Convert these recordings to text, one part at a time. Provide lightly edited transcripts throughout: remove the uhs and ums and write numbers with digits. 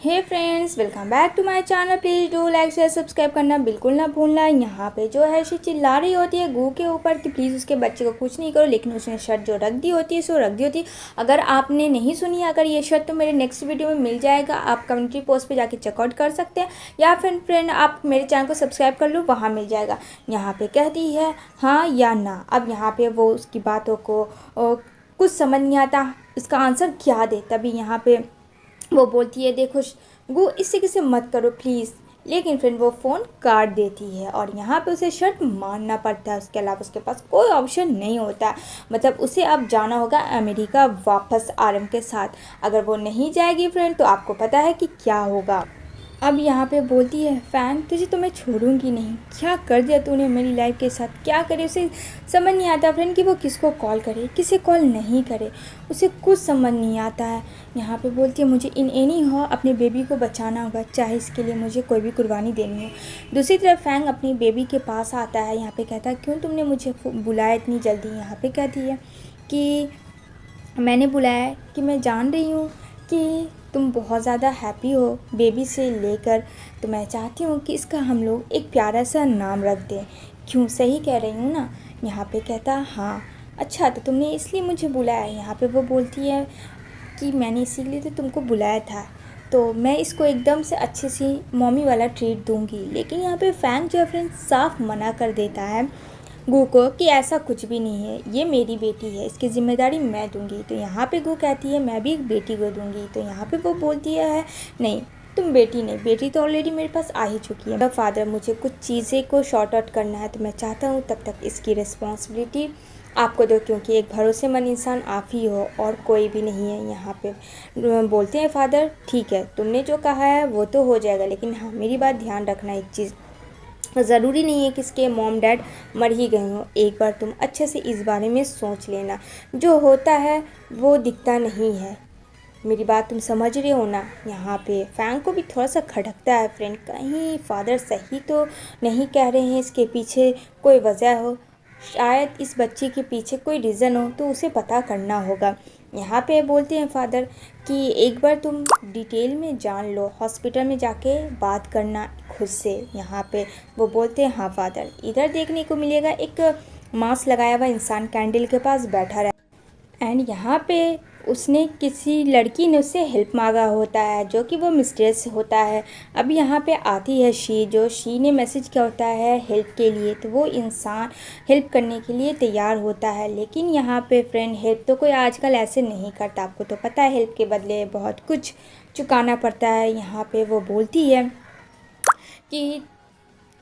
Hey friends, welcome back to my channel. Please do like share subscribe करना बिल्कुल ना भूलना। यहाँ पे जो है शी चिल्ला रही होती है गू के ऊपर कि प्लीज़ उसके बच्चे को कुछ नहीं करो, लेकिन उसने शर्ट जो रख दी होती है सो रख दी होती है। अगर आपने नहीं सुनी अगर ये शर्ट तो मेरे नेक्स्ट वीडियो में मिल जाएगा, आप कम्युनिटी पोस्ट पर जाके चेकआउट कर सकते हैं, या फिर फ्रेंड आप मेरे चैनल को सब्सक्राइब कर लो, वहाँ मिल जाएगा। यहाँ पर कहती है हाँ या ना। अब यहाँ पर वो उसकी बातों को कुछ समझ नहीं आता इसका आंसर क्या दे। तभी यहाँ पे वो बोलती है देखो गु इससे किसे मत करो प्लीज़, लेकिन फिर वो फ़ोन काट देती है और यहाँ पे उसे शर्ट मानना पड़ता है। उसके अलावा उसके पास कोई ऑप्शन नहीं होता। मतलब उसे अब जाना होगा अमेरिका वापस आरम के साथ। अगर वो नहीं जाएगी फ्रेंड तो आपको पता है कि क्या होगा। अब यहाँ पे बोलती है फ़ैन तुझे तो मैं छोड़ूंगी नहीं, क्या कर दिया तूने मेरी लाइफ के साथ, क्या करे। उसे समझ नहीं आता फ्रेंड कि वो किसको कॉल करे किसे कॉल नहीं करे, उसे कुछ समझ नहीं आता है। यहाँ पे बोलती है मुझे इन एनी हो अपने बेबी को बचाना होगा, चाहे इसके लिए मुझे कोई भी कुर्बानी देनी हो। दूसरी तरफ फैंग अपनी बेबी के पास आता है। यहाँ पे कहता है क्यों तुमने मुझे बुलाया इतनी जल्दी। यहाँ पे कहती है कि मैंने बुलाया कि मैं जान रही हूँ कि तुम बहुत ज़्यादा हैप्पी हो बेबी से लेकर, तो मैं चाहती हूँ कि इसका हम लोग एक प्यारा सा नाम रख दें। क्यों, सही कह रही हूँ ना। यहाँ पे कहता हाँ अच्छा तो तुमने इसलिए मुझे बुलाया। यहाँ पे वो बोलती है कि मैंने इसीलिए तो तुमको बुलाया था, तो मैं इसको एकदम से अच्छे से मॉमी वाला ट्रीट दूँगी। लेकिन यहाँ पे फैंग जो फ्रेंड साफ मना कर देता है गू को कि ऐसा कुछ भी नहीं है, ये मेरी बेटी है, इसकी ज़िम्मेदारी मैं दूंगी। तो यहाँ पे गू कहती है मैं भी एक बेटी को दूंगी। तो यहाँ पे वो बोलती है नहीं तुम बेटी नहीं, बेटी तो ऑलरेडी मेरे पास आ ही चुकी है। फादर मुझे कुछ चीज़ें को शॉर्ट आउट करना है, तो मैं चाहता हूँ तब तक इसकी रिस्पॉन्सिबिलिटी आपको दो, क्योंकि एक भरोसेमंद इंसान आप ही हो और कोई भी नहीं है। यहाँ पे बोलते हैं फादर ठीक है तुमने जो कहा है वो तो हो जाएगा, लेकिन हाँ मेरी बात ध्यान रखना एक चीज़, ज़रूरी नहीं है कि इसके मॉम डैड मर ही गए हों। एक बार तुम अच्छे से इस बारे में सोच लेना, जो होता है वो दिखता नहीं है। मेरी बात तुम समझ रहे हो ना। यहाँ पे फैंग को भी थोड़ा सा खटकता है फ्रेंड, कहीं फादर सही तो नहीं कह रहे हैं, इसके पीछे कोई वजह हो, शायद इस बच्चे के पीछे कोई रीज़न हो, तो उसे पता करना होगा। यहाँ पे बोलते हैं फादर कि एक बार तुम डिटेल में जान लो, हॉस्पिटल में जाके बात करना खुद से। यहाँ पे वो बोलते हैं हाँ फादर। इधर देखने को मिलेगा एक मास्क लगाया हुआ इंसान कैंडल के पास बैठा रहा एंड यहाँ पे उसने किसी लड़की ने उससे हेल्प मांगा होता है, जो कि वो मिस्ट्रेस होता है। अब यहाँ पे आती है शी ने मैसेज किया होता है हेल्प के लिए, तो वो इंसान हेल्प करने के लिए तैयार होता है। लेकिन यहाँ पे फ्रेंड हेल्प तो कोई आजकल ऐसे नहीं करता, आपको तो पता है हेल्प के बदले बहुत कुछ चुकाना पड़ता है। यहाँ पे वो बोलती है कि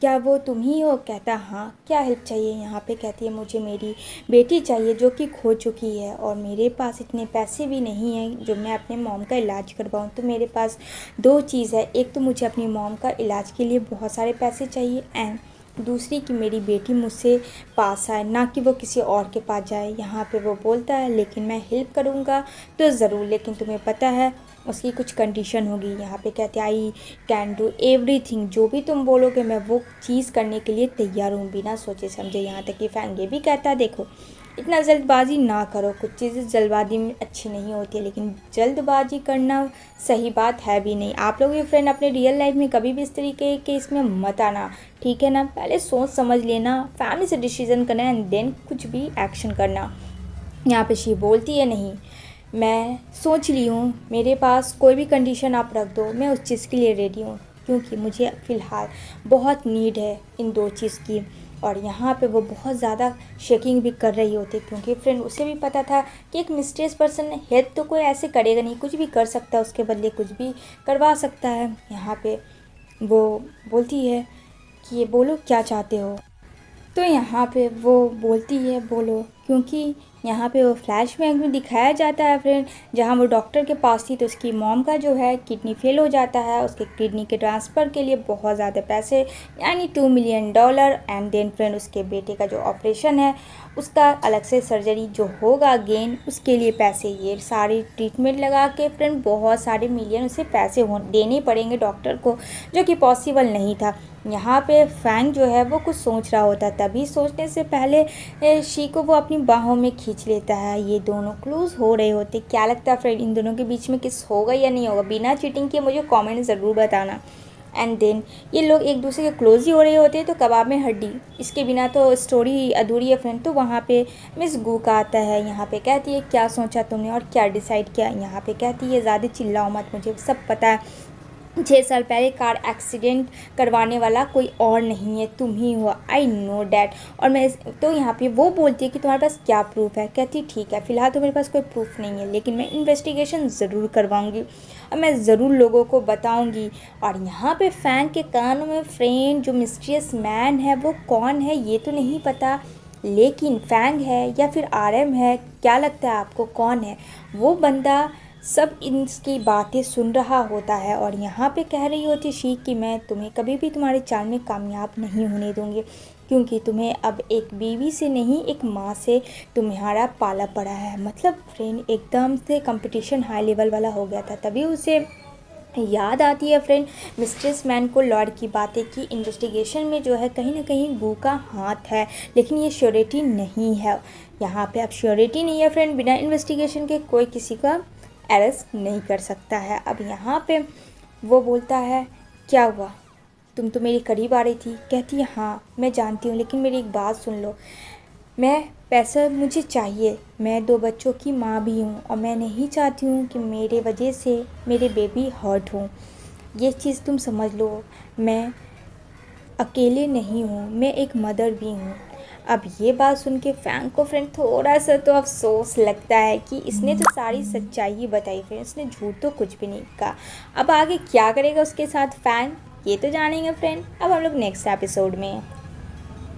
क्या वो तुम ही हो। कहता हाँ क्या हेल्प चाहिए। यहाँ पे कहती है मुझे मेरी बेटी चाहिए जो कि खो चुकी है, और मेरे पास इतने पैसे भी नहीं हैं जो मैं अपने मॉम का इलाज करवाऊँ। तो मेरे पास दो चीज़ है, एक तो मुझे अपनी मॉम का इलाज के लिए बहुत सारे पैसे चाहिए, एंड दूसरी कि मेरी बेटी मुझसे पास आए, ना कि वो किसी और के पास जाए। यहाँ पे वो बोलता है लेकिन मैं हेल्प करूँगा तो ज़रूर, लेकिन तुम्हें पता है उसकी कुछ कंडीशन होगी। यहाँ पे कहते हैं आई कैन डू एवरीथिंग, जो भी तुम बोलोगे मैं वो चीज़ करने के लिए तैयार हूँ बिना सोचे समझे। यहाँ तक कि फैंग ये भी कहता है देखो इतना जल्दबाजी ना करो, कुछ चीज़ें जल्दबाजी में अच्छी नहीं होती है, लेकिन जल्दबाजी करना सही बात है भी नहीं। आप लोग भी फ्रेंड अपने रियल लाइफ में कभी भी इस तरीके के इसमें मत आना, ठीक है ना। पहले सोच समझ लेना, फैमिली से डिसीजन करना एंड देन कुछ भी एक्शन करना। यहाँ पे शी बोलती है नहीं मैं सोच ली हूँ, मेरे पास कोई भी कंडीशन आप रख दो मैं उस चीज़ के लिए रेडी हूँ, क्योंकि मुझे फ़िलहाल बहुत नीड है इन दो चीज़ की। और यहाँ पे वो बहुत ज़्यादा शेकिंग भी कर रही होती, क्योंकि फ्रेंड उसे भी पता था कि एक मिस्ट्रेस पर्सन हेल्प तो कोई ऐसे करेगा नहीं, कुछ भी कर सकता है, उसके बदले कुछ भी करवा सकता है। यहाँ पे वो बोलती है कि ये बोलो क्या चाहते हो। तो यहाँ पे वो बोलती है बोलो, क्योंकि यहाँ पे वो फ्लैशबैक में दिखाया जाता है फ्रेंड, जहाँ वो डॉक्टर के पास थी तो उसकी मॉम का जो है किडनी फेल हो जाता है, उसके किडनी के ट्रांसफ़र के लिए बहुत ज़्यादा पैसे यानी $2 मिलियन, एंड देन फ्रेंड उसके बेटे का जो ऑपरेशन है उसका अलग से सर्जरी जो होगा अगेन उसके लिए पैसे, ये सारी ट्रीटमेंट लगा के फ्रेंड बहुत सारे मिलियन उसे पैसे देने पड़ेंगे डॉक्टर को, जो कि पॉसिबल नहीं था। यहाँ पे फैंग जो है वो कुछ सोच रहा होता, तभी सोचने से पहले शी को वो अपनी बाहों में खींच खींच लेता है, ये दोनों क्लोज हो रहे होते। क्या लगता है फ्रेंड, इन दोनों के बीच में किस होगा या नहीं होगा? बिना चीटिंग किए मुझे कमेंट ज़रूर बताना। एंड देन ये लोग एक दूसरे के क्लोज ही हो रहे होते हैं, तो कबाब में हड्डी, इसके बिना तो स्टोरी अधूरी है फ्रेंड। तो वहाँ पे मिस गू का आता है, यहाँ पे कहती है क्या सोचा तुमने और क्या डिसाइड किया। यहाँ पे कहती है ज़्यादा चिल्लाओ मत, मुझे सब पता है, 6 साल पहले कार एक्सीडेंट करवाने वाला कोई और नहीं है, तुम ही हो, आई नो डैट। और मैं तो यहाँ पे वो बोलती है कि तुम्हारे पास क्या प्रूफ है। कहती ठीक है, फ़िलहाल तो मेरे पास कोई प्रूफ नहीं है, लेकिन मैं इन्वेस्टिगेशन ज़रूर करवाऊँगी और मैं ज़रूर लोगों को बताऊँगी। और यहाँ पे फ़ैन के कानों में फ्रेंड जो मिस्टीरियस मैन है वो कौन है ये तो नहीं पता, लेकिन फैंग है या फिर आरएम है, क्या लगता है आपको कौन है? वो बंदा सब इनकी बातें सुन रहा होता है और यहाँ पे कह रही होती शीख कि मैं तुम्हें कभी भी तुम्हारे चाल में कामयाब नहीं होने दूँगी, क्योंकि तुम्हें अब एक बीवी से नहीं एक माँ से तुम्हारा पाला पड़ा है। मतलब फ्रेंड एकदम से कंपटीशन हाई लेवल वाला हो गया था। तभी उसे याद आती है फ्रेंड मिस्ट्रेस मैन को लॉर्ड की बातें कि इन्वेस्टिगेशन में जो है कहीं ना कहीं गू का हाथ है, लेकिन ये श्योरिटी नहीं है। यहाँ पे अब श्योरिटी नहीं है फ्रेंड, बिना इन्वेस्टिगेशन के कोई किसी का अरेस्ट नहीं कर सकता है। अब यहाँ पे वो बोलता है क्या हुआ, तुम तो मेरे करीब आ रही थी। कहती है हाँ मैं जानती हूँ, लेकिन मेरी एक बात सुन लो, मैं पैसा मुझे चाहिए, मैं 2 बच्चों की माँ भी हूँ और मैं नहीं चाहती हूँ कि मेरे वजह से मेरे बेबी हर्ट हों। ये चीज़ तुम समझ लो, मैं अकेले नहीं हूँ, मैं एक मदर भी हूँ। अब ये बात सुन के फैंग को फ्रेंड थोड़ा सा तो अफसोस लगता है कि इसने तो सारी सच्चाई बताई, फ्रेंड इसने झूठ तो कुछ भी नहीं कहा। अब आगे क्या करेगा उसके साथ फैंग, ये तो जानेंगे फ्रेंड अब हम लोग नेक्स्ट एपिसोड में।